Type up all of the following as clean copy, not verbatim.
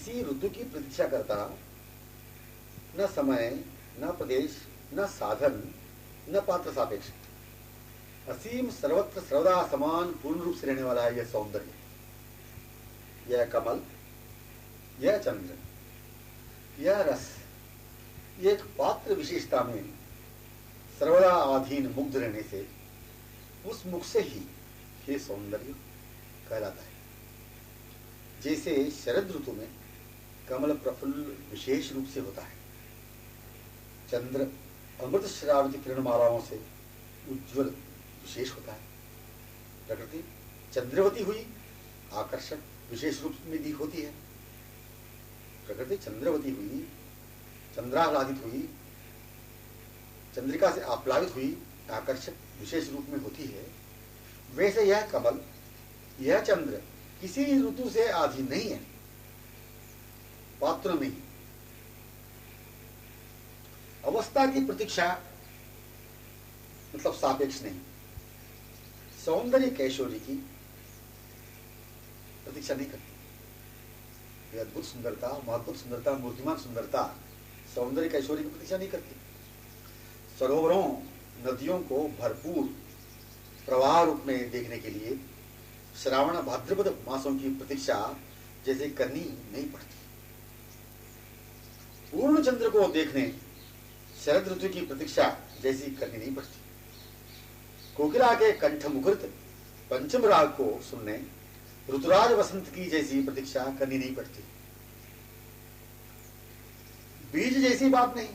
किसी ऋतु की प्रतीक्षा करता, न समय, न प्रदेश, न साधन, न पात्र सापेक्ष, असीम सर्वत्र सर्वदा समान पूर्ण रूप से रहने वाला है यह सौंदर्य, यह कमल, यह चंद्र, यह रस, ये एक पात्र विशेषता में सर्वदा आधीन मुग्ध रहने से उस मुख से ही ये सौंदर्य कहलाता है। जैसे शरद ऋतु में कमल प्रफुल्ल विशेष रूप से होता है, चंद्र अमृत श्रावित किरणमालाओं से उज्ज्वल विशेष होता है, प्रकृति चंद्रवती हुई आकर्षक विशेष रूप में दी होती है, प्रकृति चंद्रवती हुई, चंद्राह्लादित हुई, चंद्रिका से आप्लावित हुई आकर्षक विशेष रूप में होती है। वैसे यह कमल, यह चंद्र किसी ऋतु से अधीन नहीं है, पात्र नहीं। अवस्था की प्रतीक्षा मतलब सापेक्ष नहीं। सौंदर्य कैशोरी की प्रतीक्षा नहीं करती। अद्भुत सुंदरता, महत्वपूर्ण सुंदरता, मूर्तिमान सुंदरता सौंदर्य कैशोरी की प्रतीक्षा नहीं करती। सरोवरों, नदियों को भरपूर प्रवाह रूप में देखने के लिए श्रावण भाद्रपद मासों की प्रतीक्षा जैसे करनी नहीं पड़ती। पूर्ण चंद्र को देखने शरद ऋतु की प्रतीक्षा जैसी करनी नहीं पड़ती। कोकिला के कंठ मुखरित पंचम राग को सुनने ऋतुराज वसंत की जैसी प्रतीक्षा करनी नहीं पड़ती। बीज जैसी बात नहीं,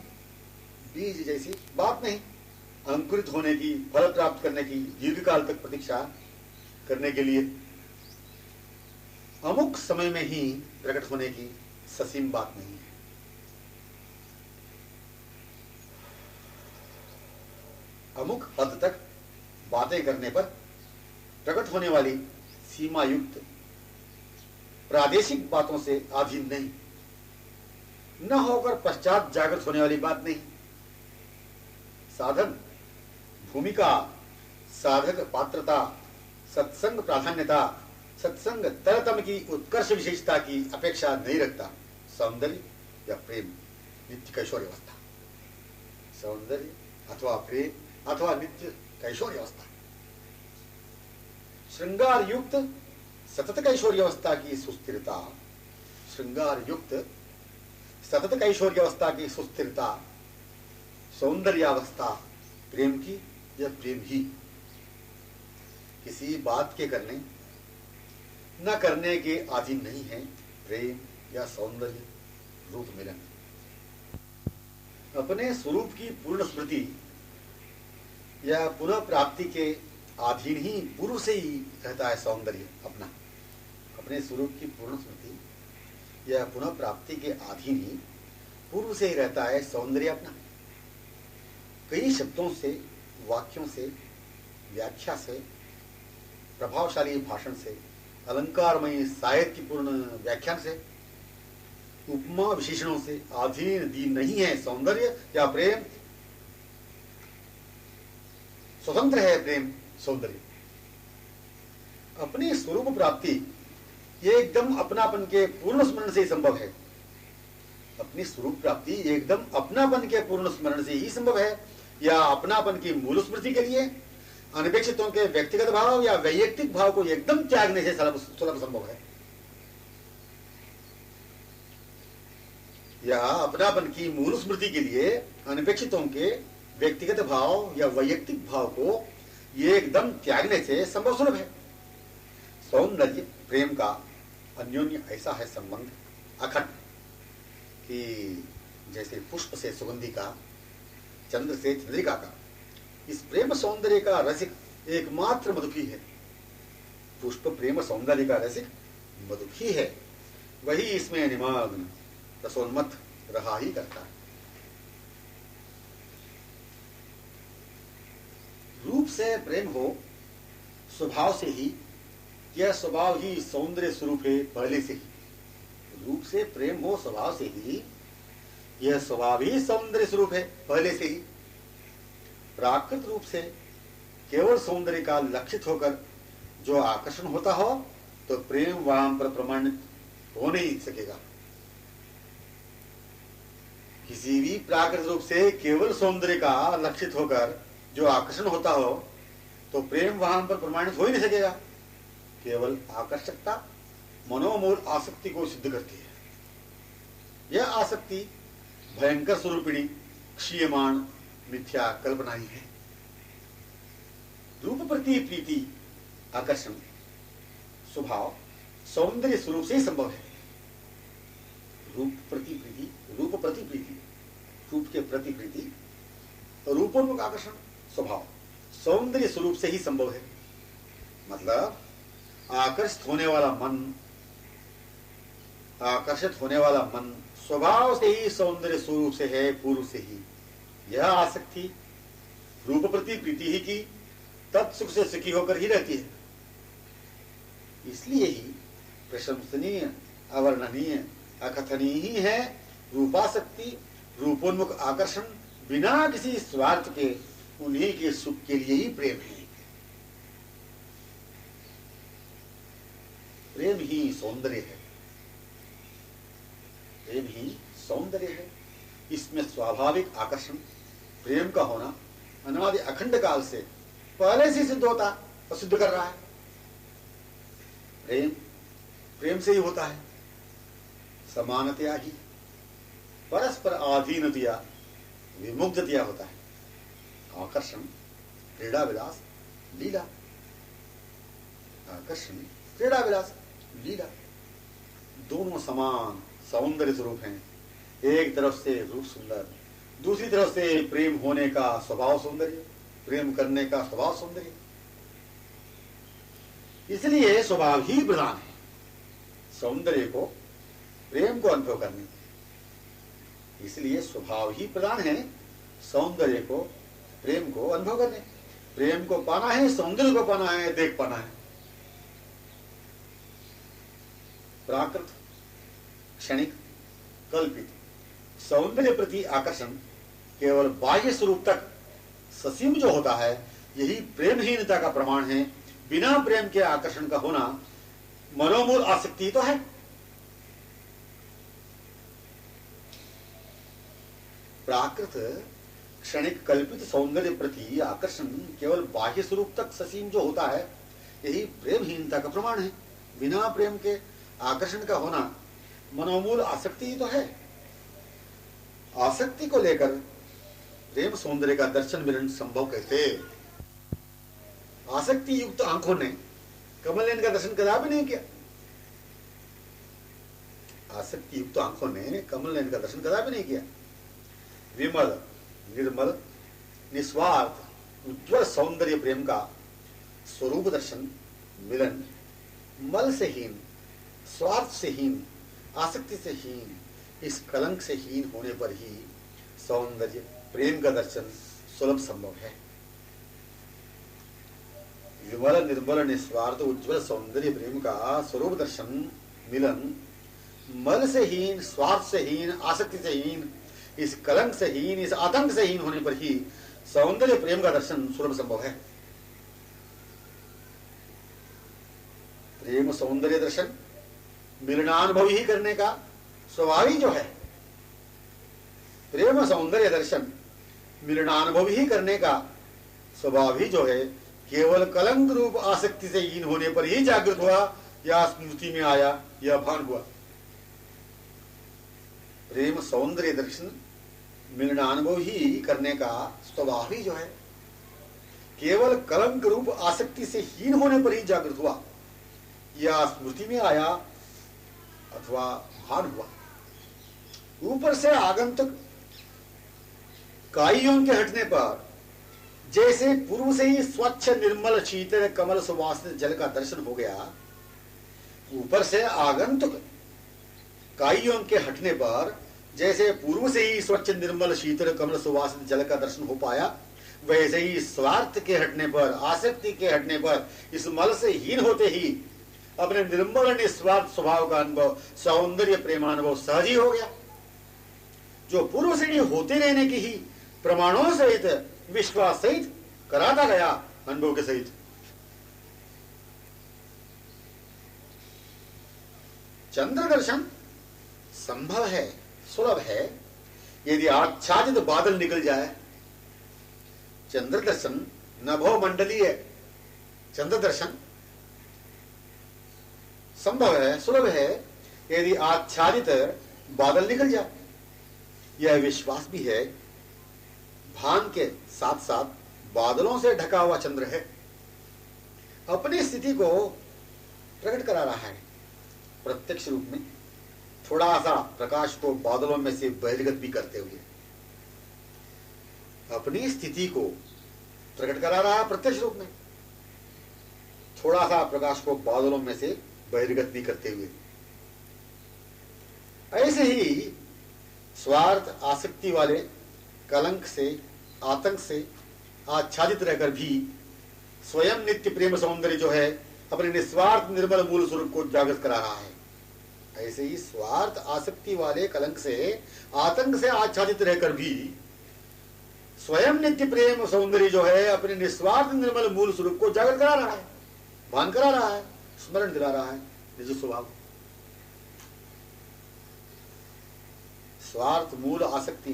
बीज जैसी बात नहीं। अंकुरित होने की, फल प्राप्त करने की, दीर्घकाल तक प्रतीक्षा करने के लिए अमुक समय में ही प्रकट होने की ससीम बात नहीं है। अमुक हद तक बातें करने पर प्रकट होने वाली सीमा युक्त प्रादेशिक बातों से अधीन नहीं, न होकर पश्चात जागृत होने वाली बात नहीं। साधन, भूमिका, साधक पात्रता, सत्संग प्राधान्यता, सत्संग तरतम की उत्कर्ष विशेषता की अपेक्षा नहीं रखता सौंदर्य या प्रेम, नित्य कैशोर्य अवस्था। सौंदर्य अथवा प्रेम अथवा नित्य कैशोर्य अवस्था, श्रृंगार युक्त सतत कैशोर्य अवस्था की सुस्थिरता, श्रृंगार युक्त सतत कैशोर्य अवस्था की सुस्थिरता, सौंदर्यावस्था प्रेम की या प्रेम ही। किसी बात के करने न करने के अधीन नहीं है प्रेम या सौंदर्य रूप मिलन। अपने स्वरूप की पूर्ण स्मृति या पुनः प्राप्ति के अधीन ही पूर्व से ही रहता है सौंदर्य अपना। अपने स्वरूप की पूर्ण स्मृति या पुनः प्राप्ति के अधीन ही पूर्व से ही रहता है सौंदर्य अपना। कई शब्दों से, वाक्यों से, व्याख्या से, प्रभावशाली भाषण से, अलंकारमयी साहित्यपूर्ण व्याख्यान से, उपमा विशेषणों से अधीन दी नहीं है सौंदर्य या प्रेम। स्वतंत्र है प्रेम सौंदर्य। अपनी स्वरूप प्राप्ति ये एकदम अपनापन के पूर्ण स्मरण से ही संभव है। अपनी स्वरूप प्राप्ति एकदम अपनापन के पूर्ण स्मरण से ही संभव है, या अपनापन की मूल स्मृति के लिए अनपेक्षितों के व्यक्तिगत भाव या वैयक्तिक भाव को एकदम त्यागने से सुलभ संभव है। या अपनापन की मूल स्मृति के लिए अनपेक्षितों के व्यक्तिगत भाव या वैयक्तिक भाव को ये एकदम त्यागने से संभव सुलभ है। सौंदर्य प्रेम का अन्योन्य ऐसा है संबंध अखंड कि जैसे पुष्प से सुगंधि का, चंद्र से चंद्रिका का, इस प्रेम सौंदर्य का रसिक एकमात्र मधुकी है। पुष्प प्रेम सौंदर्य का रसिक मधुकी है, वही इसमें निमग्न रसोन्मत्त रहा ही करता है। रूप से प्रेम हो स्वभाव से ही, यह स्वभाव ही सौंदर्य स्वरूप है पहले से ही। रूप से प्रेम हो स्वभाव से ही, यह स्वभाव ही सौंदर्य स्वरूप है पहले से ही। प्राकृत रूप से केवल सौंदर्य का लक्षित होकर जो आकर्षण होता हो तो प्रेम वहां पर प्रमाणित हो नहीं सकेगा। किसी भी प्राकृतिक रूप से केवल सौंदर्य का लक्षित होकर जो आकर्षण होता हो तो प्रेम वहां पर प्रमाणित हो ही नहीं सकेगा। केवल आकर्षकता मनोमूल आसक्ति को सिद्ध करती है। यह आसक्ति भयंकर स्वरूपिणी क्षीयमाण मिथ्या कल्पना ही है। रूप प्रति प्रीति आकर्षण स्वभाव सौंदर्य स्वरूप से ही संभव है। रूप प्रति प्रीति, रूप प्रति प्रीति, रूप के प्रति प्रीति, रूपोन्मुख आकर्षण स्वभाव सौंदर्य स्वरूप से ही संभव है। मतलब आकर्षित होने वाला मन, आकर्षित होने वाला मन स्वभाव से ही सौंदर्य स्वरूप से है, पूर्व से ही। यह आसक्ति रूप प्रति प्रीति ही की तत्सुख से सुखी होकर ही रहती है। इसलिए ही प्रशंसनीय, अवर्णनीय, अकथनीय ही है रूपासक्ति, रूपोन्मुख आकर्षण बिना किसी स्वार्थ के उन्हीं के सुख के लिए ही प्रेम है। प्रेम ही सौंदर्य है, प्रेम ही सौंदर्य है। इसमें स्वाभाविक आकर्षण प्रेम का होना अनादि अखंड काल से पहले से सिद्ध होता और सिद्ध कर रहा है। प्रेम प्रेम से ही होता है। समानतया ही परस्पर आधीनतया विमुग्धतया होता है। आकर्षण क्रीड़ा विलास लीला, आकर्षण क्रीड़ा विलास लीला दोनों समान सौंदर्य स्वरूप हैं। एक तरफ से रूप सुंदर, दूसरी तरफ से प्रेम होने का स्वभाव सौंदर्य, प्रेम करने का स्वभाव सौंदर्य। इसलिए स्वभाव ही प्रधान है सौंदर्य को, प्रेम को अनुभव करने। इसलिए स्वभाव ही प्रधान है सौंदर्य को, प्रेम को अनुभव करने। प्रेम को पाना है, सौंदर्य को पाना है, देख पाना है। प्राकृत क्षणिक कल्पित सौंदर्य प्रति आकर्षण केवल बाह्य स्वरूप तक ससीम जो होता है, यही प्रेमहीनता का प्रमाण है। बिना प्रेम के आकर्षण का होना मनोमूल आसक्ति तो है। प्राकृत क्षणिक कल्पित सौंदर्य प्रति आकर्षण केवल बाह्य स्वरूप तक ससीम जो होता है, यही प्रेमहीनता का प्रमाण है। बिना प्रेम के आकर्षण का होना मनोमूल आसक्ति तो है। आसक्ति को लेकर प्रेम सौंदर्य का दर्शन मिलन संभव कैसे? आसक्ति युक्त आंखों ने कमल नयन का दर्शन कदापि नहीं किया। आसक्ति युक्त आंखों ने कमल नयन का दर्शन कदापि नहीं किया। विमल निर्मल निस्वार्थ उज्ज्वल सौंदर्य प्रेम का स्वरूप दर्शन मिलन मल से हीन, स्वार्थ से हीन, आसक्ति से हीन, इस कलंक से हीन होने पर ही सौंदर्य प्रेम का दर्शन सुलभ संभव है। विमल निर्मल निस्वार्थ उज्ज्वल सौंदर्य प्रेम का स्वरूप दर्शन मिलन मल से हीन, स्वार्थ से हीन, आसक्ति से हीन, इस कलंक से हीन, इस आतंक से हीन होने पर ही सौंदर्य प्रेम का दर्शन सुलभ संभव है। प्रेम सौंदर्य दर्शन मिलनानुभव ही करने का स्वभाव ही जो है, प्रेम सौंदर्य दर्शन मिलनानुभव ही करने का स्वभाव ही जो है, केवल कलंक रूप आसक्ति से हीन होने पर ही जागृत हुआ या स्मृति में आया या भान हुआ। प्रेम सौंदर्य दर्शन मिलनानुभव ही करने का स्वभाव ही जो है, केवल कलंक रूप आसक्ति से हीन होने पर ही जागृत हुआ या स्मृति में आया अथवा भान हुआ। ऊपर से आगंतुक काइयों के हटने पर जैसे पूर्व से ही स्वच्छ निर्मल शीतल कमल सुवासित जल का दर्शन हो गया, ऊपर से आगंतुक काइयों के हटने पर जैसे पूर्व से ही स्वच्छ निर्मल शीतल कमल सुवासित जल का दर्शन हो पाया, वैसे ही स्वार्थ के हटने पर, आसक्ति के हटने पर, इस मल से हीन होते ही अपने निर्मल निस्वार्थ स्वभाव का अनुभव, सौंदर्य प्रेमानुभव सहज ही हो गया, जो पूर्व से ही होते रहने की ही प्रमाणों सहित, विश्वास सहित कराता गया, अनुभव के सहित। चंद्र दर्शन संभव है, सुलभ है, यदि आच्छादित बादल निकल जाए, चंद्र दर्शन नभो मंडलीय चंद्र दर्शन संभव है, सुलभ है, यदि आच्छादित बादल निकल जाए। यह विश्वास भी है, भान के साथ साथ बादलों से ढका हुआ चंद्र है, अपनी स्थिति को प्रकट करा रहा है प्रत्यक्ष रूप में, थोड़ा सा प्रकाश को बादलों में से बहिर्गत भी करते हुए अपनी स्थिति को प्रकट करा रहा है प्रत्यक्ष रूप में, थोड़ा सा प्रकाश को बादलों में से बहिर्गत भी करते हुए। ऐसे ही स्वार्थ आसक्ति वाले कलंक से, आतंक से आच्छादित रहकर भी स्वयं नित्य प्रेम सौंदर्य जो है अपने निस्वार्थ निर्मल मूल स्वरूप को जागृत करा रहा है। ऐसे ही स्वार्थ आसक्ति वाले कलंक से, आतंक से आच्छादित रहकर भी स्वयं नित्य प्रेम सौंदर्य जो है अपने निस्वार्थ निर्मल मूल स्वरूप को जागृत करा रहा है, भान करा रहा है, स्मरण दिला रहा है निज स्वभाव। स्वार्थ मूल आसक्ति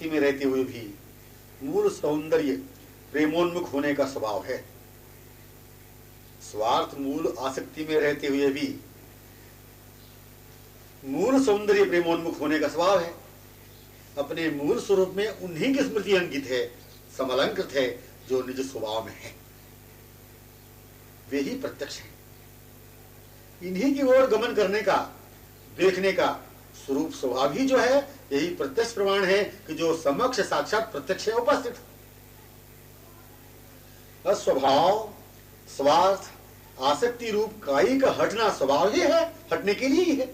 में रहते हुए भी मूल सौंदर्य प्रेमोन्मुख होने का स्वभाव है। स्वार्थ मूल आसक्ति में रहते हुए भी मूल सौंदर्य प्रेमोन्मुख होने का स्वभाव है। अपने मूल स्वरूप में उन्हीं की स्मृति अंकित है, समलंकृत है, जो निज स्वभाव में है, वे ही प्रत्यक्ष हैं। इन्हीं की ओर गमन करने का, देखने का स्वरूप स्वभाव ही जो है, यही प्रत्यक्ष प्रमाण है कि जो समक्ष साक्षात प्रत्यक्ष है उपस्थित। स्वभाव, स्वार्थ, आसक्ति रूप काई का हटना स्वभाव ही है, हटने के लिए ही है।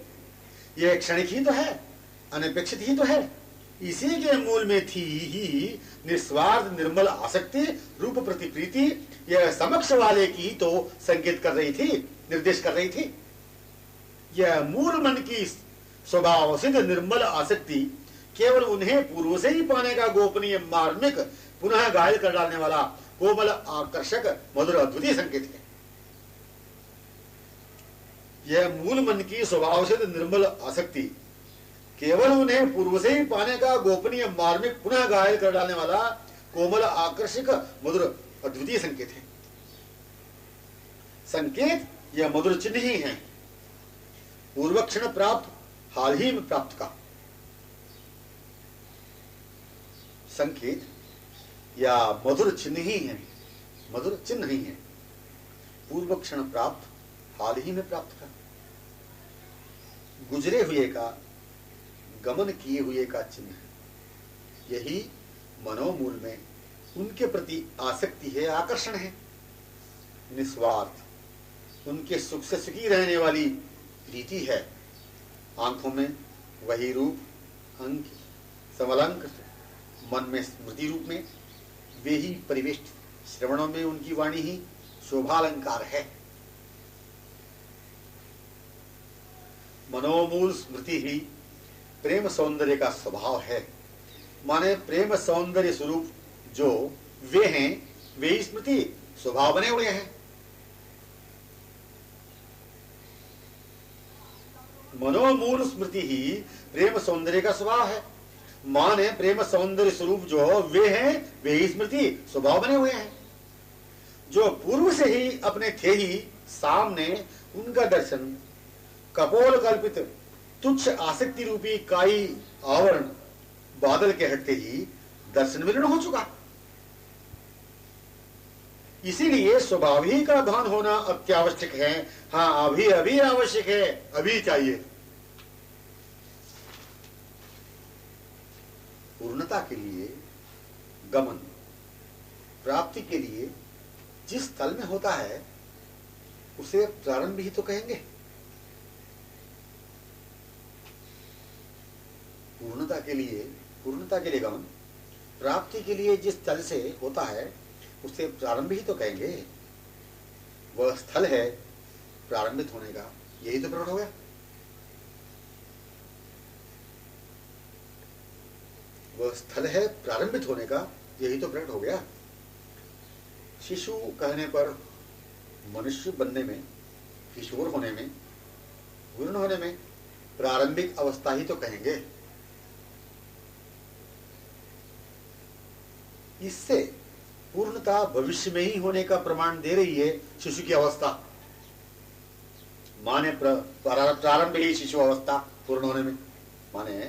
यह क्षणिक ही तो है, अनपेक्षित ही तो है। इसी के मूल में थी ही निस्वार्थ निर्मल आसक्ति रूप प्रतिप्रीति, यह समक्ष वाले की तो संकेत कर रही थी, निर्देश कर रही थी। यह मूल मन की स्वभाव सिद्ध निर्मल आसक्ति केवल उन्हें पूर्व से ही पाने का गोपनीय मार्मिक पुनः घायल कर डालने वाला कोमल आकर्षक मधुर अद्वितीय संकेत है। यह मूल मन की स्वभाव सिद्ध निर्मल आसक्ति केवल उन्हें पूर्व से ही पाने का गोपनीय मार्मिक पुनः घायल कर डालने वाला कोमल आकर्षक मधुर अद्वितीय संकेत है। संकेत यह मधुर चिन्ह ही है, पूर्वक्षण प्राप्त हाल ही में प्राप्त का। संकेत या मधुर चिन्ह ही है, मधुर चिन्ह ही है, पूर्वक्षण प्राप्त हाल ही में प्राप्त का, गुजरे हुए का, गमन किए हुए का चिन्ह। यही मनोमूल में उनके प्रति आसक्ति है, आकर्षण है। निस्वार्थ उनके सुख से सुखी रहने वाली प्रीति है। आंखों में वही रूप, अंक, समलंक, मन में स्मृति रूप में वे ही परिवेष्ट, श्रवणों में उनकी वाणी ही शोभालंकार है। मनोमूल स्मृति ही प्रेम सौंदर्य का स्वभाव है। माने प्रेम सौंदर्य स्वरूप जो वे हैं, वे ही स्मृति स्वभाव बने हुए हैं। मनोमूल स्मृति ही प्रेम सौंदर्य का स्वभाव है। माने प्रेम सौंदर्य स्वरूप जो वे हैं, वे ही स्मृति स्वभाव बने हुए हैं। जो पूर्व से ही अपने थे ही सामने, उनका दर्शन कपोल कल्पित तुच्छ आसक्ति रूपी काई आवरण बादल के हटते ही दर्शन विलीन हो चुका। इसीलिए स्वभाव ही का भान होना अत्यावश्यक है। हाँ, अभी अभी आवश्यक है, अभी चाहिए। पूर्णता के लिए गमन, प्राप्ति के लिए जिस स्थल में होता है उसे प्रारंभ ही तो कहेंगे। पूर्णता के लिए गमन, प्राप्ति के लिए जिस स्थल से होता है उसे प्रारंभ ही तो कहेंगे। वह स्थल है प्रारंभित होने का, यही तो प्रकट हो गया। वह स्थल है प्रारंभित होने का, यही तो प्रकट हो गया। शिशु कहने पर मनुष्य बनने में किशोर होने में, पूर्ण होने में प्रारंभिक अवस्था ही तो कहेंगे। इससे पूर्णता भविष्य में ही होने का प्रमाण दे रही है शिशु की अवस्था। माने प्रारंभ ही शिशु अवस्था पूर्ण होने में, माने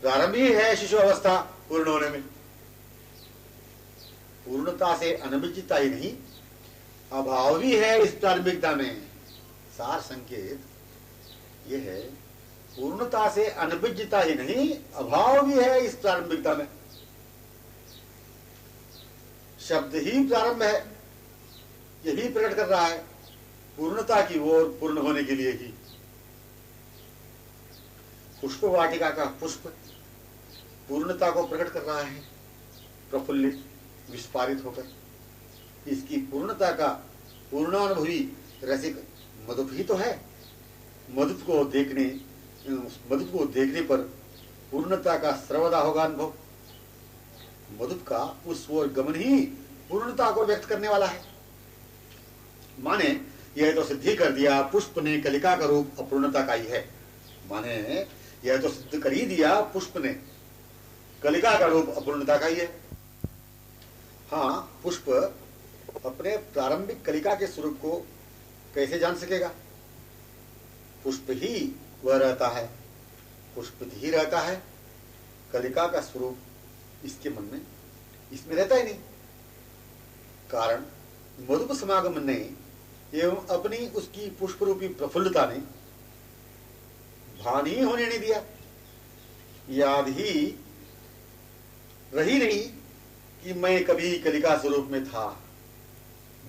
प्रारंभ ही है शिशु अवस्था पूर्ण होने में। पूर्णता से अनभिज्ञता ही नहीं, अभाव भी है इस प्रारंभिकता में। सार संकेत यह है, पूर्णता से अनभिज्ञता ही नहीं, अभाव भी है इस प्रारंभिकता में। शब्द ही प्रारंभ है, यही प्रकट कर रहा है पूर्णता की ओर पूर्ण होने के लिए ही। पुष्प वाटिका का पुष्प पूर्णता को प्रकट कर रहा है, प्रफुल्लित विस्फारित होकर। इसकी पूर्णता का पूर्णानुभवी रसिक मधुप ही तो है। मधुप को देखने पर पूर्णता का सर्वदा होगा अनुभव। मधुप का उस ओर गमन ही पूर्णता को व्यक्त करने वाला है। माने यह तो सिद्धि कर दिया पुष्प ने कलिका का रूप अपूर्णता का ही है। माने यह तो सिद्ध कर ही दिया पुष्प ने कलिका का रूप अपूर्णता का ही है। हाँ, पुष्प अपने प्रारंभिक कलिका के स्वरूप को कैसे जान सकेगा? पुष्प ही वह रहता है, पुष्प ही रहता है। कलिका का स्वरूप इसके मन में, इसमें रहता ही नहीं। कारण मधुप समागम ने एवं अपनी उसकी पुष्प रूपी प्रफुल्लता ने भान ही होने नहीं दिया, याद ही रही नहीं कि मैं कभी कलिका स्वरूप में था।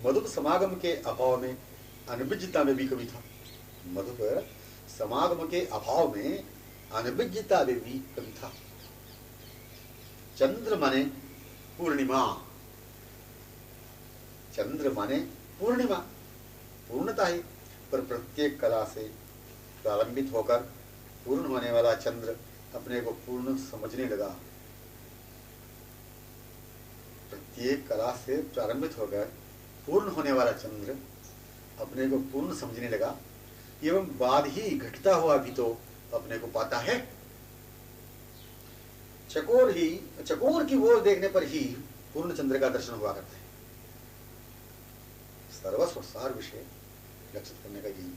मधुप समागम के अभाव में अनभिज्ञता में भी कभी था। मधुप समागम के अभाव में अनभिज्ञता में भी कभी था। चंद्र माने पूर्णिमा, चंद्र माने पूर्णिमा, पूर्णता ही। पर प्रत्येक कला से प्रारंभित होकर पूर्ण होने वाला चंद्र अपने को पूर्ण समझने लगा। प्रत्येक कला से प्रारंभित होकर पूर्ण होने वाला चंद्र अपने को पूर्ण समझने लगा, एवं बाद ही घटता हुआ भी तो अपने को पाता है। चकोर की ओर देखने पर ही पूर्ण चंद्र का दर्शन हुआ करता है। सर्वस्व सार विषय लक्षित करने का यही,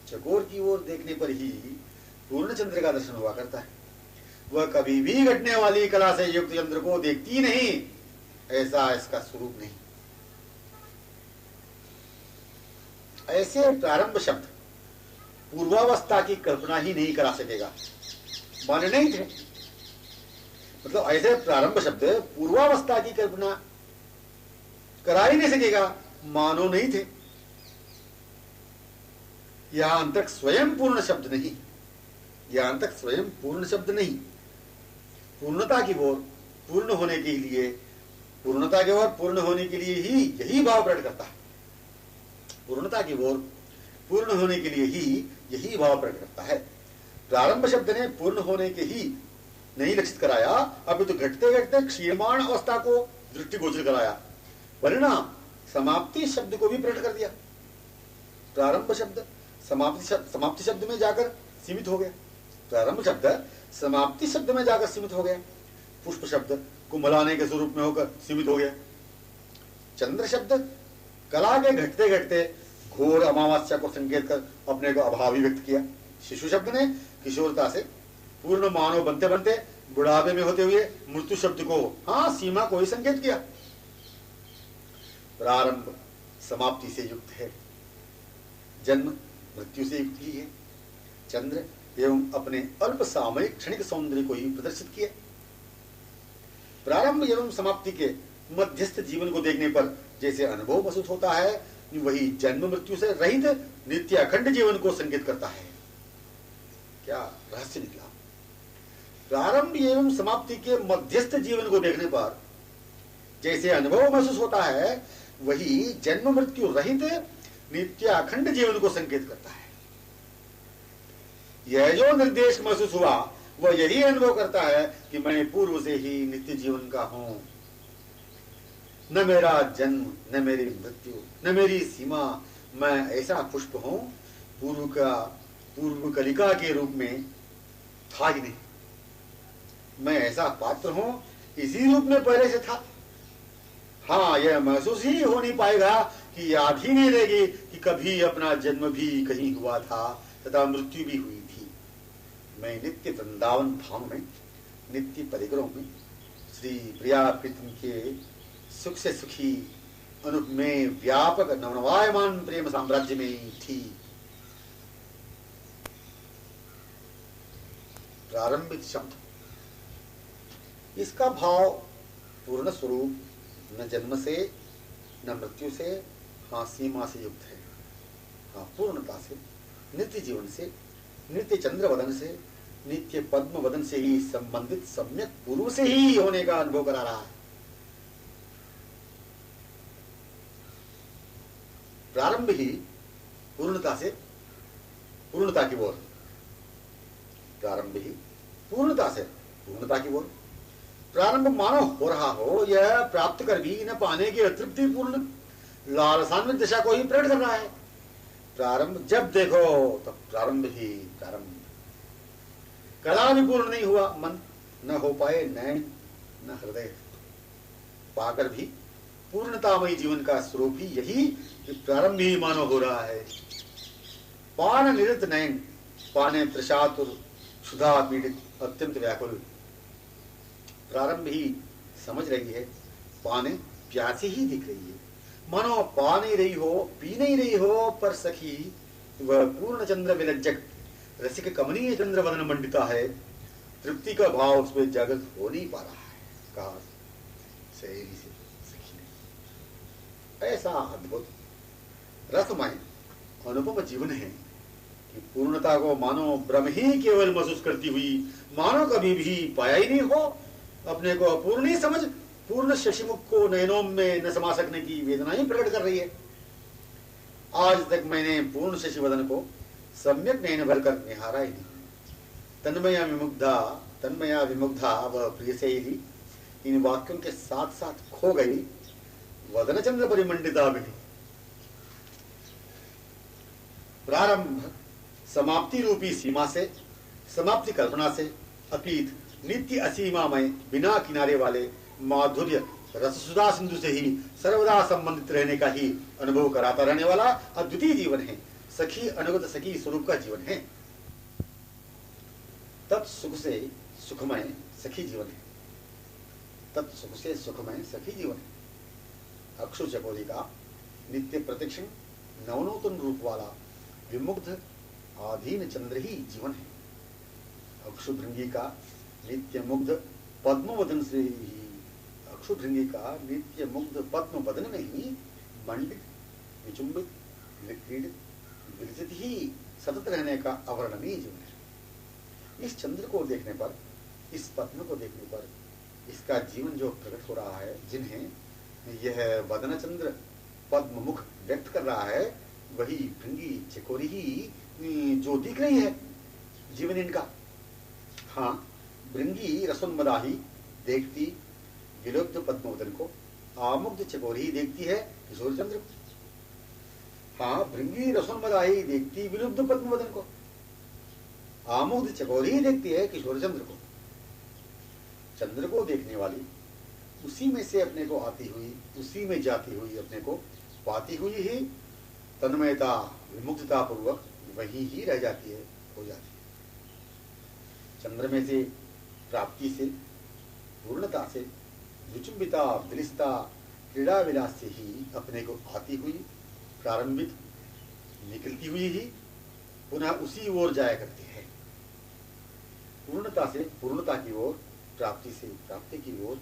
चकोर की ओर देखने पर ही पूर्ण चंद्र का दर्शन हुआ करता है। वह कभी भी घटने वाली कला से युक्त चंद्र को देखती नहीं, ऐसा इसका स्वरूप नहीं। ऐसे प्रारंभ शब्द पूर्वावस्था की कल्पना ही नहीं करा सकेगा, माने नहीं थे। मतलब ऐसे प्रारंभ शब्द पूर्वावस्था की कल्पना करा ही नहीं सकेगा, मानो नहीं थे। यहां तक स्वयं पूर्ण शब्द नहीं, यहां तक स्वयं पूर्ण शब्द नहीं। पूर्णता की ओर पूर्ण होने के लिए, पूर्णता की ओर पूर्ण होने के लिए ही यही भाव प्रकट करता है। पूर्णता की ओर पूर्ण होने के लिए ही यही भाव प्रकट करता है। प्रारंभ शब्द ने पूर्ण होने के ही नहीं लक्षित कराया, अभी तो घटते घटते क्षीयमाण अवस्था को दृष्टिगोचर कराया। परिणाम समाप्ति शब्द को भी प्रकट कर दिया। प्रारंभ शब्द समाप्ति शब्द में जाकर सीमित हो गया। प्रारंभ शब्द समाप्ति शब्द में जाकर सीमित हो गया। पुष्प शब्द कुंभलाने के स्वरूप में होकर सीमित हो गया। चंद्र शब्द कला के घटते घटते घोर अमावस्या को संकेत कर अपने को अभावी व्यक्त किया। शिशु शब्द ने किशोरता से पूर्ण मानव बनते बनते बुढ़ापे में होते हुए मृत्यु शब्द को, हाँ, सीमा को ही संकेत किया। प्रारंभ समाप्ति से युक्त है, जन्म मृत्यु से युक्त ही है। चंद्र एवं अपने अल्प सामयिक क्षणिक सौंदर्य को ही प्रदर्शित किया। प्रारंभ एवं समाप्ति के मध्यस्थ जीवन को देखने पर जैसे अनुभव महसूस होता है, वही जन्म मृत्यु से रहित नित्य अखंड जीवन को संकेत करता है। क्या रहस्य निकला? प्रारंभ एवं समाप्ति के मध्यस्थ जीवन को देखने पर जैसे अनुभव महसूस होता है, वही जन्म मृत्यु रहित नित्य अखंड जीवन को संकेत करता है। यह जो निर्देश महसूस हुआ, वह यही अनुभव करता है कि मैं पूर्व से ही नित्य जीवन का हूं। न मेरा जन्म, न मेरी मृत्यु, न मेरी सीमा, मैं ऐसा पुष्प हूं पूर्व कलिका के रूप में था ही नहीं। मैं ऐसा पात्र हूं इसी रूप में पहले से था। हाँ, यह महसूस ही हो नहीं पाएगा कि याद ही नहीं रहेगी कि कभी अपना जन्म भी कहीं हुआ था तथा मृत्यु भी हुई थी। मैं नित्य वृंदावन धाम में, नित्य परिकरों में, श्री प्रिया प्रीतम के सुख से सुखी अनुप में व्यापक नवनवायमान प्रेम साम्राज्य में थी। प्रारंभिक शब्द, इसका भाव पूर्ण स्वरूप न जन्म से न मृत्यु से, हाँ सीमा से युक्त है। हाँ, पूर्णता से, नित्य जीवन से, नित्य चंद्रवदन से, नित्य पद्म वदन से ही संबंधित सम्यक पूर्व से ही होने का अनुभव करा रहा है। प्रारंभ ही पूर्णता से पूर्णता की ओर, प्रारंभ ही पूर्णता से पूर्णता की ओर। प्रारंभ मानो हो रहा हो, यह प्राप्त कर भी न पाने की अतृप्ति पूर्ण लालसान्वित दशा को ही प्रकट कर रहा है। प्रारंभ जब देखो तब प्रारंभ ही प्रारंभ, कदा भी पूर्ण नहीं हुआ मन, न हो पाए नैन न हृदय, पाकर भी पूर्णतामयी जीवन का स्वरूप ही यही प्रारंभ ही मानो हो रहा है। पान निरत नयन, पाने त्रषातुर क्षुधा पीड़ित अत्यंत व्याकुल। प्रारंभ ही समझ रही है, पाने प्यासी ही दिख रही है, मानो पा नहीं रही हो, पी नहीं रही हो, पर सखी वह पूर्ण चंद्र विलज्जक रसिक कमनीय चंद्र वदन मंडिता है। तृप्ति का भाव उसमें जागृत हो नहीं पा रहा है। कहा सहेली से सखी ने, ऐसा अद्भुत रसमय अनुपम जीवन है कि पूर्णता को मानो ब्रह्म ही केवल महसूस करती हुई, मानो कभी भी पाया ही नहीं हो, अपने को अपूर्ण ही समझ पूर्ण शशिमुख को नयनों में न समा सकने की वेदना ही प्रकट कर रही है। आज तक मैंने पूर्ण शशिवदन को सम्यक नयन भरकर निहारा ही नहीं। तन्मया विमुग्धा वह प्रिय से ही इन वाक्यों के साथ साथ खो गई वदन चंद्र परिमंडिता भी। प्रारंभ समाप्ति रूपी सीमा से, समाप्ति कल्पना से अतीत नित्य असीमामय बिना किनारे वाले माधुर्य रससुधा सिंधु से ही सर्वदा संबंधित रहने का ही अनुभव कराता रहने वाला अद्वितीय जीवन है। सखी अनुगत सखी स्वरूप का जीवन है। तत्सुख से सुखमय सखी जीवन है। तत्सुख से सुखमय सखी जीवन है। अक्षु चकोरी का नित्य प्रतिक्षण नवनूतन रूप वाला विमुग्ध आधीन चंद्र ही जीवन है। अक्षु भृंगी का नित्य मुग्ध पद्मवदन से ही, अक्षु भृंगी का नित्य मुग्ध पद्म वदन में ही मंडित विचुंबित विक्रीडित विरजित ही सतत रहने का अवर्णनीय जीवन है। इस चंद्र को देखने पर, इस पद्म को देखने पर इसका जीवन जो प्रकट हो रहा है, जिन्हें यह वदन चंद्र पद्म मुख व्यक्त कर रहा है, वही भृंगी चकोरी ही जो दिख रही है जीवन इनका। हाँ, भृंगी रसोन्मदाही देखती विलुप्त पद्मवदन को, आमुग्ध चकोरी ही देखती है किशोर चंद्र को। हाँ, भृंगी रसोन्मदाही देखती विलुप्त पद्मवदन को, आमुग्ध चकोरी ही देखती है किशोर चंद्र को। चंद्र को देखने वाली उसी में से अपने को आती हुई, उसी में जाती हुई, अपने को पाती हुई ही तन्मयता विमुक्तता पूर्वक वही ही रह जाती है, हो जाती है। चंद्र में से प्राप्ति से, पूर्णता से, विचुंबिता विलिसता क्रीड़ा विलास से ही अपने को आती हुई, प्रारंभिक निकलती हुई ही पुनः उसी ओर जाया करती है। पूर्णता से पूर्णता की ओर, प्राप्ति से प्राप्ति की ओर,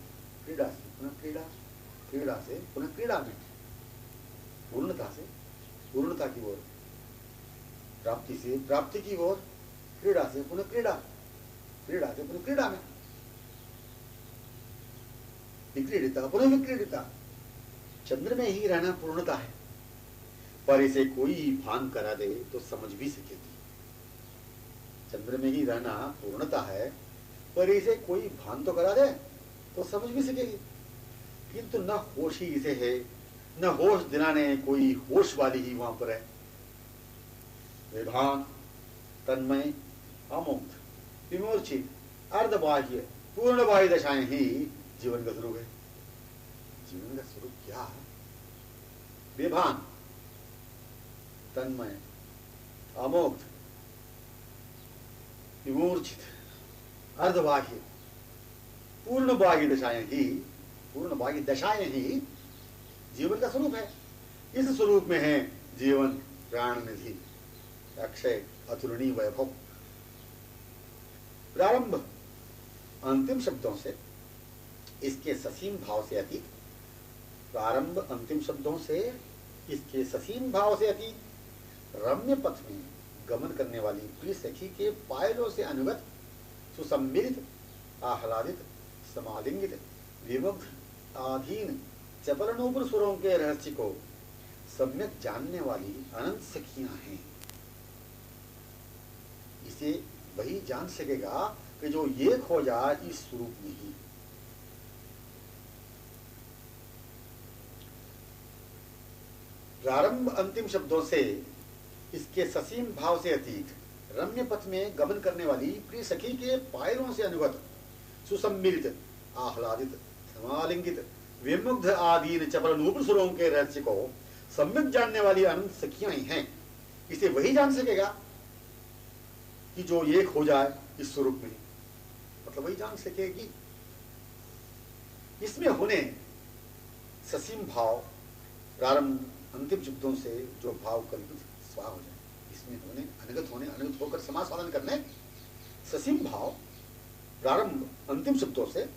क्रीड़ा से पुनः क्रीड़ा, क्रीड़ा से पुनः क्रीड़ा में, पूर्णता से पूर्णता की ओर, प्राप्ति से प्राप्ति की ओर, क्रीड़ा से पुनः क्रीड़ा, क्रीड़ा से पुनः क्रीड़ा में, विक्रीडिता पुनः विक्रीडिता। चंद्र में ही रहना पूर्णता है, पर इसे कोई भान करा दे तो समझ भी सकेगी। चंद्र में ही रहना पूर्णता है, पर इसे कोई भान तो करा दे तो समझ भी सकेगी, किंतु न होश ही इसे है, न होश दिलाने कोई होश वाली ही वहां पर है। विभान, तन्मय, अमुक्त, विमूर्छित, अर्धबाह्य, पूर्ण बाह्य दशाएं ही जीवन का स्वरूप है। जीवन का स्वरूप क्या है? विभान, तन्मय, अमोक्त, विमूर्छित, अर्धबाह्य, पूर्ण बाह्य दशाएं ही जीवन का स्वरूप है। इस स्वरूप में है जीवन प्राण निधि, अक्षय अतुलनीय वैभव। प्रारंभ अंतिम शब्दों से इसके ससीम भाव से अतीत, प्रारंभ अंतिम शब्दों से इसके ससीम भाव से अतीत, रम्य पथ में गमन करने वाली प्रिय सखी के पायलों से अनुगत, सुसम्मिलित, आह्लादित, समालिंगित, विमुग्ध, आधीन, चपल नूपुर सुरों के रहस्य को सम्यक जानने वाली अनंत सखियां हैं। इसे वही जान सकेगा कि जो एक हो जाए इस स्वरूप में ही। प्रारंभ अंतिम शब्दों से इसके ससीम भाव से अतीत, रम्य पथ में गमन करने वाली प्रिय सखी के पायलों से अनुगत, सुसम्मिलित, आह्लादित, समालिंगित, विमुग्ध, आदीन, चपल नूपुर सुरों के रहस्य को सम्यक जानने वाली अनंत सखियां ही हैं। इसे वही जान सकेगा कि जो एक हो जाए इस स्वरूप में, मतलब वही जान सकेगी। इसमें होने ससीम भाव, प्रारंभ अंतिम शब्दों से जो भाव कल्पित स्वा हो जाए, इसमें होने अनुगत होने, अनुगत होकर समास साधन करने, ससीम भाव प्रारंभ अंतिम शब्दों से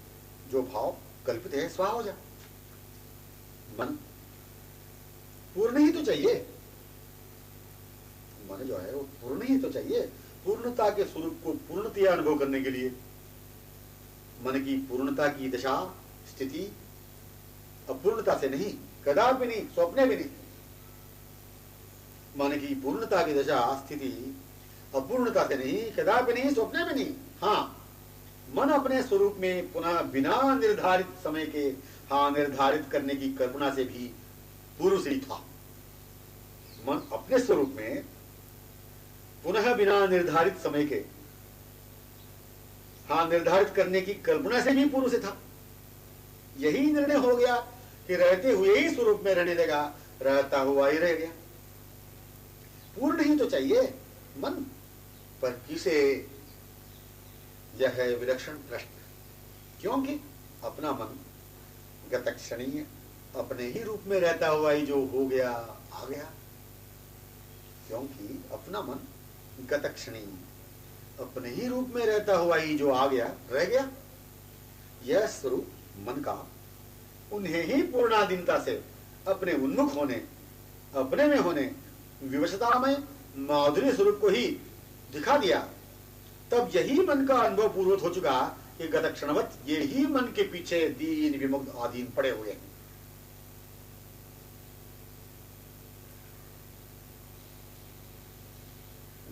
जो भाव कल्पित है स्वा हो जाए। मन पूर्ण ही तो चाहिए, मन जो है वो पूर्ण ही तो चाहिए। पूर्णता के स्वरूप को पूर्णतया अनुभव करने के लिए मन की पूर्णता की दशा स्थिति अपूर्णता से नहीं, कदापि नहीं, स्वप्ने भी नहीं। मन की पूर्णता की दशा स्थिति अपूर्णता से नहीं, कदापि नहीं, स्वप्ने भी नहीं। हाँ, मन अपने स्वरूप में पुनः बिना निर्धारित समय के निर्धारित करने की कल्पना से भी पूर्व से ही था। मन अपने स्वरूप में पुनः बिना निर्धारित समय के निर्धारित करने की कल्पना से भी पूर्व से था। यही निर्णय हो गया कि रहते हुए ही स्वरूप में रहने देगा, रहता हुआ ही रह गया। पूर्ण ही तो चाहिए मन, पर किसे? यह है विलक्षण प्रश्न। क्योंकि अपना मन गतक्षणीय अपने ही रूप में रहता हुआ ही जो हो गया आ गया। क्योंकि अपना मन गतक्षणीय अपने ही रूप में रहता हुआ ही जो आ गया रह गया। यह स्वरूप मन का उन्हें ही पूर्णाधीनता से अपने उन्मुख होने, अपने में होने, विवशता में माधुर्य स्वरूप को ही दिखा दिया। तब यही मन का अनुभव पूर्वत हो चुका कि गत क्षणवत ये ही मन के पीछे दीन विमुक्त आधीन पड़े हुए हैं।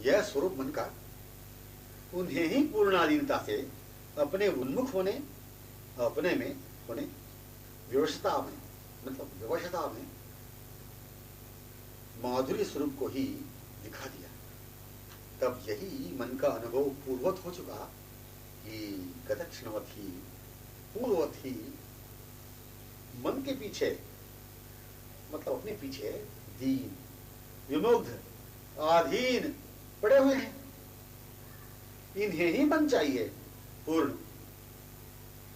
यह स्वरूप मन का उन्हें ही पूर्णाधीनता से अपने उन्मुख होने, अपने में होने, विवशता में मतलब विवशता में माधुर्य स्वरूप को ही दिखा दिया। तब यही मन का अनुभव पूर्वत हो चुका कि गतक्षणवत ही, पूर्ववत ही मन के पीछे मतलब अपने पीछे दीन विमुग्ध आधीन पड़े हुए हैं। इन्हें ही मन चाहिए पूर्ण,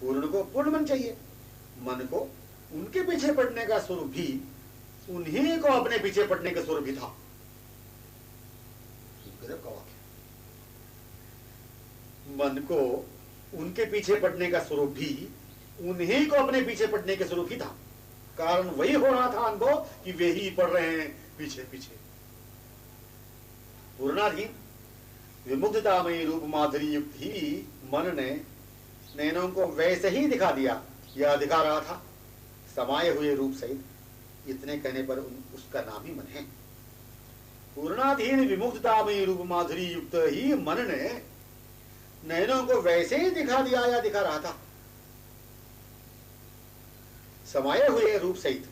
पूर्ण को पूर्ण मन चाहिए। मन को उनके पीछे पड़ने का स्वरूप भी उन्हीं को अपने पीछे पड़ने का स्वरूप भी था। गजब का वाक्य। मन को उनके पीछे पड़ने का स्वरूप भी उन्हीं को अपने पीछे पड़ने के स्वरूप ही था। कारण वही हो रहा था अनुभव कि वे ही पड़ रहे हैं पीछे पीछे। पूर्णाधीन विमुग्धतामयी रूप माधुरी युक्त ही मन ने नैनों को वैसे ही दिखा दिया या दिखा रहा था, समाये हुए रूप सहित। इतने कहने पर उसका नाम ही मन है। पूर्णाधीन विमुग्धतामयी रूप माधुरी युक्त ही मन ने नैनों को वैसे ही दिखा दिया या दिखा रहा था, समाये हुए रूप सहित।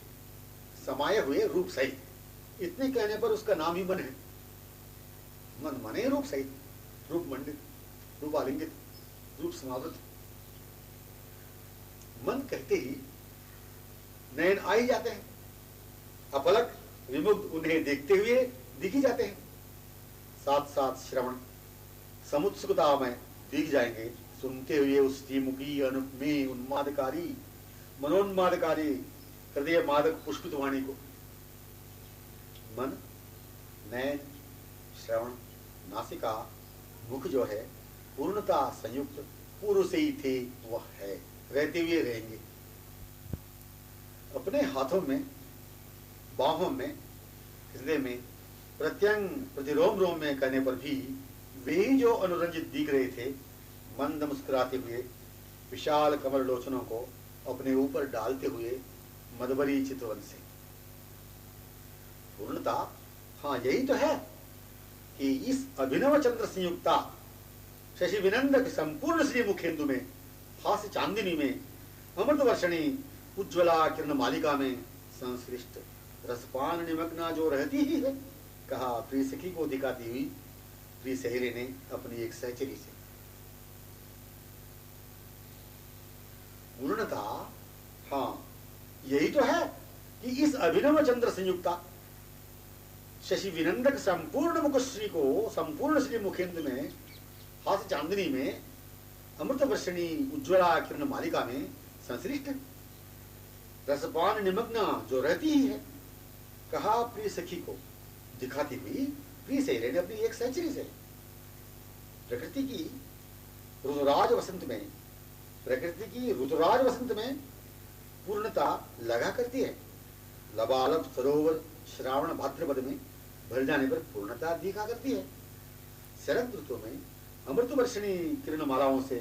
समाये हुए रूप सहित। इतने कहने पर उसका नाम ही मन है। मन मने रूप सहित, रूप मंडित, रूप आलिंगित, रूप समावृत। मन कहते ही नयन आ ही जाते हैं, अपलक विमुग्ध उन्हें देखते हुए दिख ही जाते हैं। साथ साथ श्रवण समुत्सुकता में दिख जाएंगे, सुनते हुए उस श्रीमुखी अनुप में उन्मादकारी मनोन्मादकारी हृदय मादक पुष्पित वाणी को। मन, नयन, श्रवण, नासिका, मुख जो है पूर्णता संयुक्त पूर्व से ही थे वह है, रहते हुए रहेंगे। अपने हाथों में, बाहों में, हृदय में, प्रत्यंग प्रतिरोम रोम में कहने पर भी वे जो अनुरंजित दिख रहे थे, मंद मुस्कुराते हुए विशाल कमल लोचनों को अपने ऊपर डालते हुए मधुबरी चितवन से। पूर्णता, हाँ यही तो है कि इस अभिनव चंद्र संयुक्ता शशि विनंदक संपूर्ण श्री मुखेंदु में, हास्य चांदिनी में, अमृत वर्षणी उज्ज्वला किरण मालिका में संश्लिष्ट रसपान निमग्ना जो रहती ही है, कहा प्रिय सखी को दिखाती हुई प्रिय सहेली ने अपनी एक सहचरी से। पूर्णता, हाँ यही तो है कि इस अभिनव चंद्र संयुक्ता शशि विनंदक संपूर्ण मुखश्री को संपूर्ण श्री मुखेंद्र में, हास्य चांदनी में, अमृत वर्षणी उज्ज्वला किरण मालिका में संश्लिष्ट रसपान निमग्ना जो रहती ही है, कहा प्रिय सखी को दिखाती हुई प्रिय सहेली ने अपनी एक सहचरी से। प्रकृति की ऋतुराज वसंत में, प्रकृति की ऋतुराज वसंत में पूर्णता लगा करती है। लबालब सरोवर श्रावण भाद्रपद में भर जाने पर पूर्णता दिखा करती है। शरद ऋतु में अमृत वर्षणी किरण मालाओं से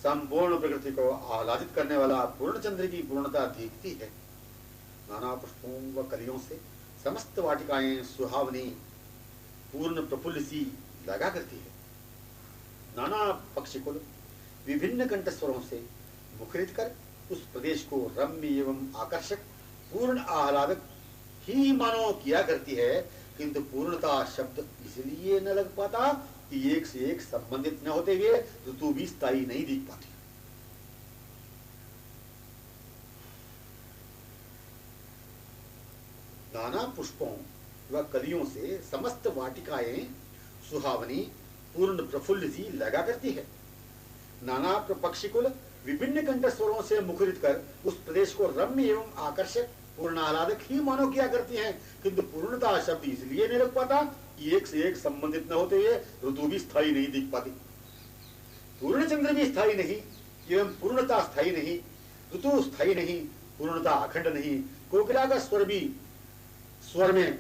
संपूर्ण प्रकृति को आह्लादित करने वाला पूर्ण चंद्र की पूर्णता दिखती है। नाना पुष्पों व कलियों से समस्त वाटिकाएं सुहावनी पूर्ण प्रफुल्ल सी लगा करती है। नाना पक्षिकुल विभिन्न कंठस्वरों से मुखरित कर उस प्रदेश को रम्य एवं आकर्षक पूर्ण आह्लादक ही मानो किया करती है, किंतु पूर्णता शब्द इसलिए न लग पाता कि एक से एक संबंधित न होते हुए ऋतु भी स्थायी नहीं दिख पाती। नाना पुष्पों व कलियों से समस्त वाटिकाएं सुहावनी पूर्ण प्रफुल्ल सी लगा करती है। नाना पक्षिकुल विभिन्न कंठस्वरों से मुखरित कर उस प्रदेश को रम्य एवं आकर्षक पूर्ण आह्लादक ही मानो किया करती हैं, किंतु पूर्णता शब्द इसलिए नहीं लग पाता कि एक से एक संबंधित न होते हुए ऋतु भी स्थायी नहीं दिख पाती। पूर्ण चंद्र भी स्थायी नहीं एवं पूर्णता स्थायी नहीं, ऋतु स्थायी नहीं, पूर्णता अखंड नहीं। कोकिला का स्वर भी स्वर में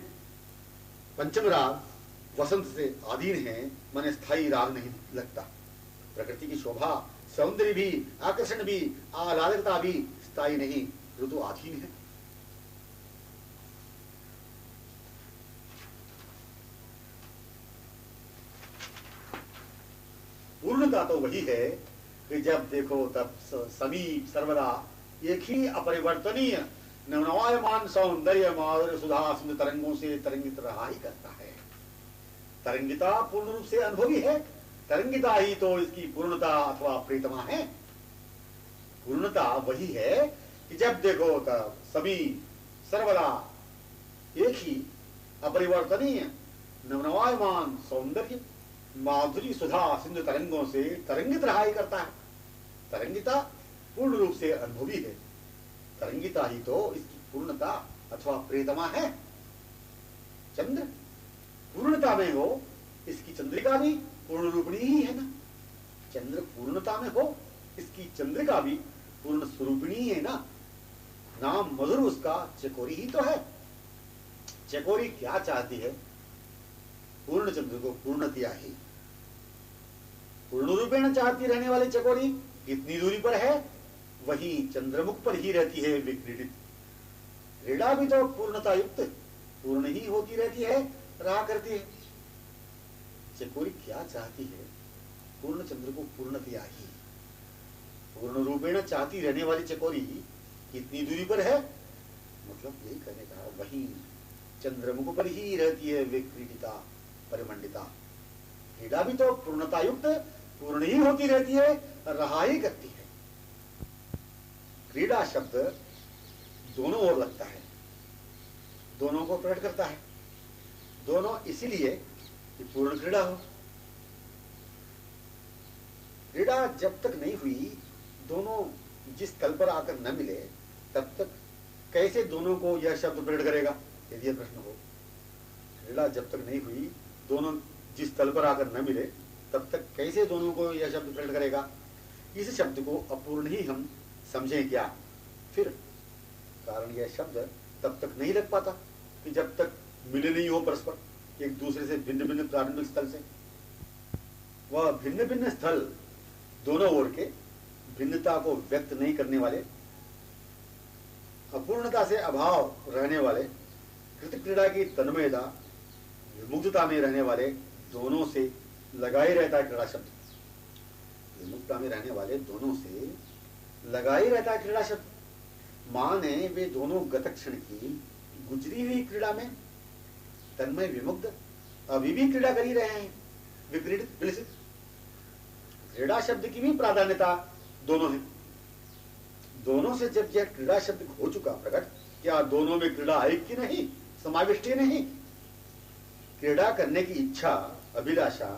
पंचम राग वसंत से आधीन है, मन स्थायी राग नहीं लगता। प्रकृति की शोभा सौंदर्य भी, आकर्षण भी, आह्लादकता भी स्थायी नहीं, ऋतु आधीन है। पूर्णता तो वही है कि जब देखो तब समीप सर्वदा एक ही अपरिवर्तनीय नवनवायमान सौंदर्य माधुर्य सुधा सिंधु तरंगों से तरंगित रहा ही करता है। तरंगिता पूर्ण रूप से अनुभवी है, तरंगिता ही तो इसकी पूर्णता अथवा प्रीतमा है। पूर्णता वही है कि जब देखो तब सभी सर्वदा एक ही अपरिवर्तनीय नवनवायमान सौंदर्य माधुरी सुधा सिंधु तरंगों से तरंगित रहा ही करता है। तरंगिता पूर्ण रूप से अनुभवी है, तरंगिता ही तो इसकी पूर्णता अथवा प्रियतमा है। चंद्र पूर्णता में हो, इसकी चंद्रिका भी पूर्ण रूपिणी ही है ना। चंद्र पूर्णता में हो, इसकी चंद्रिका भी पूर्ण स्वरूपिणी है ना। नाम मधुर उसका चकोरी ही तो है। चकोरी क्या चाहती है? पूर्ण चंद्र को पूर्णतया ही पूर्ण रूपेण चाहती रहने वाली चकोरी कितनी दूरी पर है, वहीं चंद्रमुख पर ही रहती है विक्रीडित। क्रीड़ा भी तो पूर्णता युक्त पूर्ण ही होती रहती है, रहा करती है। चकोरी क्या चाहती है? पूर्ण चंद्र को पूर्णतया ही पूर्ण रूपेण चाहती रहने वाली चकोरी कितनी दूरी पर है, मतलब यही कहने का वही चंद्रमुख पर ही रहती है विक्रीडिता परिमंडिता। क्रीड़ा भी तो पूर्णता युक्त पूर्ण ही होती रहती है, रहा ही करती है। क्रीड़ा शब्द दोनों ओर लगता है, दोनों को प्रकट करता है। दोनों इसीलिए कि पूर्ण क्रीड़ा हो। क्रीड़ा जब तक नहीं हुई, दोनों जिस तल पर आकर न मिले, तब तक कैसे दोनों को यह शब्द प्रकट करेगा, यदि यह प्रश्न हो। क्रीड़ा जब तक नहीं हुई, दोनों जिस तल पर आकर न मिले, तब तक कैसे दोनों को यह शब्द प्रकट करेगा। इस शब्द को अपूर्ण ही हम समझें क्या? फिर कारण यह शब्द तब तक नहीं लग पाता कि जब तक मिले नहीं हो परस्पर एक दूसरे से भिन्न भिन्न प्रारंभिक स्थल से। वह भिन्न भिन्न स्थल दोनों ओर के भिन्नता को व्यक्त नहीं करने वाले, अपूर्णता से अभाव रहने वाले, कृत क्रीड़ा की तन्मयता विमुक्तता में रहने वाले दोनों से लगा ही रहता है क्रीड़ा शब्द। विमुक्तता में रहने वाले दोनों से लगा ही रहता है क्रीड़ा शब्द। माने वे दोनों गत क्षण की गुजरी हुई क्रीड़ा में तन्मय विमुक्त अभी भी क्रीड़ा कर ही रहे हैं, विक्रीडित विलसित। क्रीड़ा शब्द की भी प्राधान्यता दोनों है। दोनों से जब यह क्रीड़ा शब्द हो चुका प्रकट, क्या दोनों में क्रीड़ा आई कि नहीं, समाविष्टि नहीं? क्रीड़ा करने की इच्छा, अभिलाषा,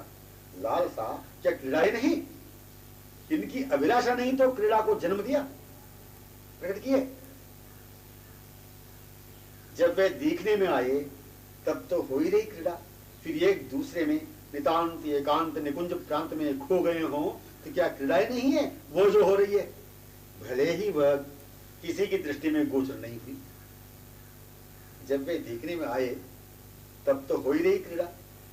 लालसा क्या क्रीड़ा ही नहीं? इनकी अभिलाषा नहीं तो क्रीड़ा को जन्म दिया, प्रकट किए। जब वे दिखने में आए तब तो हो ही रही क्रीड़ा। फिर एक दूसरे में नितांत एकांत निकुंज प्रांत में खो गए हो तो क्या क्रीड़ा ही नहीं है वो जो हो रही है? भले ही वह किसी की दृष्टि में गोचर नहीं हुई। जब वे दिखने में आए तब तो हो ही रही क्रीड़ा।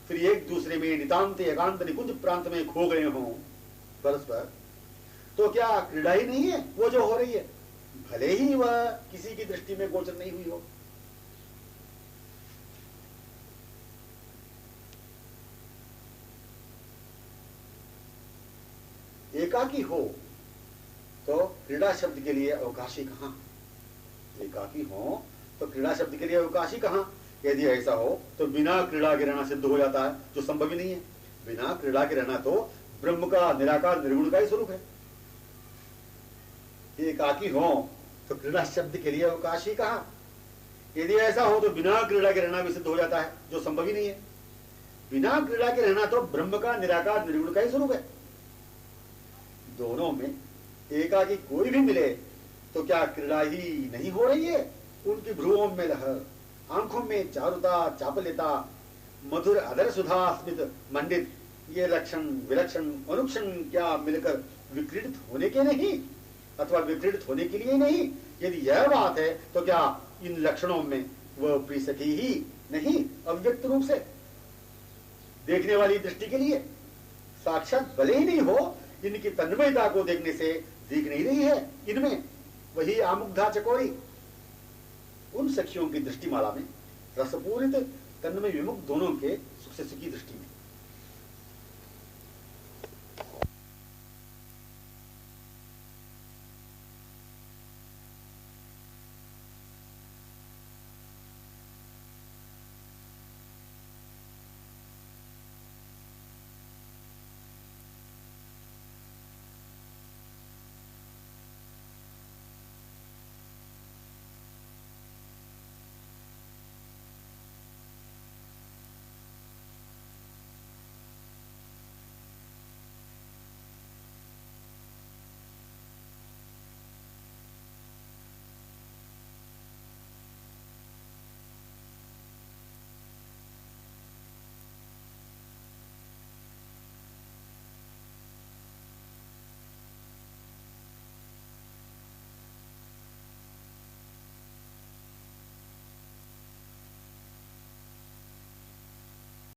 फिर एक दूसरे में नितांत एकांत निकुंज प्रांत में खो गए हो परस्पर, तो क्या क्रीड़ा ही नहीं है वो जो हो रही है? भले ही वह किसी की दृष्टि में गोचर नहीं हुई हो। एकाकी हो तो क्रीड़ा शब्द के लिए अवकाशी कहां? एकाकी हो तो क्रीड़ा शब्द के लिए अवकाशी कहां? यदि ऐसा हो तो बिना क्रीड़ा के रहना सिद्ध हो जाता है, जो संभव ही नहीं है। बिना क्रीड़ा के रहना तो ब्रह्म का निराकार निर्गुण का ही स्वरूप है। एकाकी हो तो क्रीड़ा शब्द के लिए अवकाशी कहां? यदि ऐसा हो तो बिना क्रीड़ा के रहना भी सिद्ध हो जाता है, जो संभव ही नहीं है। बिना क्रीड़ा के रहना तो ब्रह्म का निराकार निर्गुण का ही स्वरूप है। दोनों में एकाकी कोई भी मिले तो क्या क्रीड़ा ही नहीं हो रही है? उनकी भ्रुवों में लहर, आंखों में चारुता चापल्यता, मधुर अदर सुधा स्मित मंडित, ये लक्षण विलक्षण अनुक्षण क्या मिलकर विक्रीडित होने के नहीं अथवा विक्रीडित होने के लिए नहीं? यदि यह बात है तो क्या इन लक्षणों में वह प्रिय सखी ही नहीं अव्यक्त रूप से देखने वाली दृष्टि के लिए? साक्षात भले ही नहीं हो, इनकी तन्मयता को देखने से दिख नहीं रही है इनमें वही आमुग्धा चकोरी। उन सखियों की दृष्टिमाला में रसपूरित तन्मय विमुक्त दोनों के सुख से सुखी दृष्टि में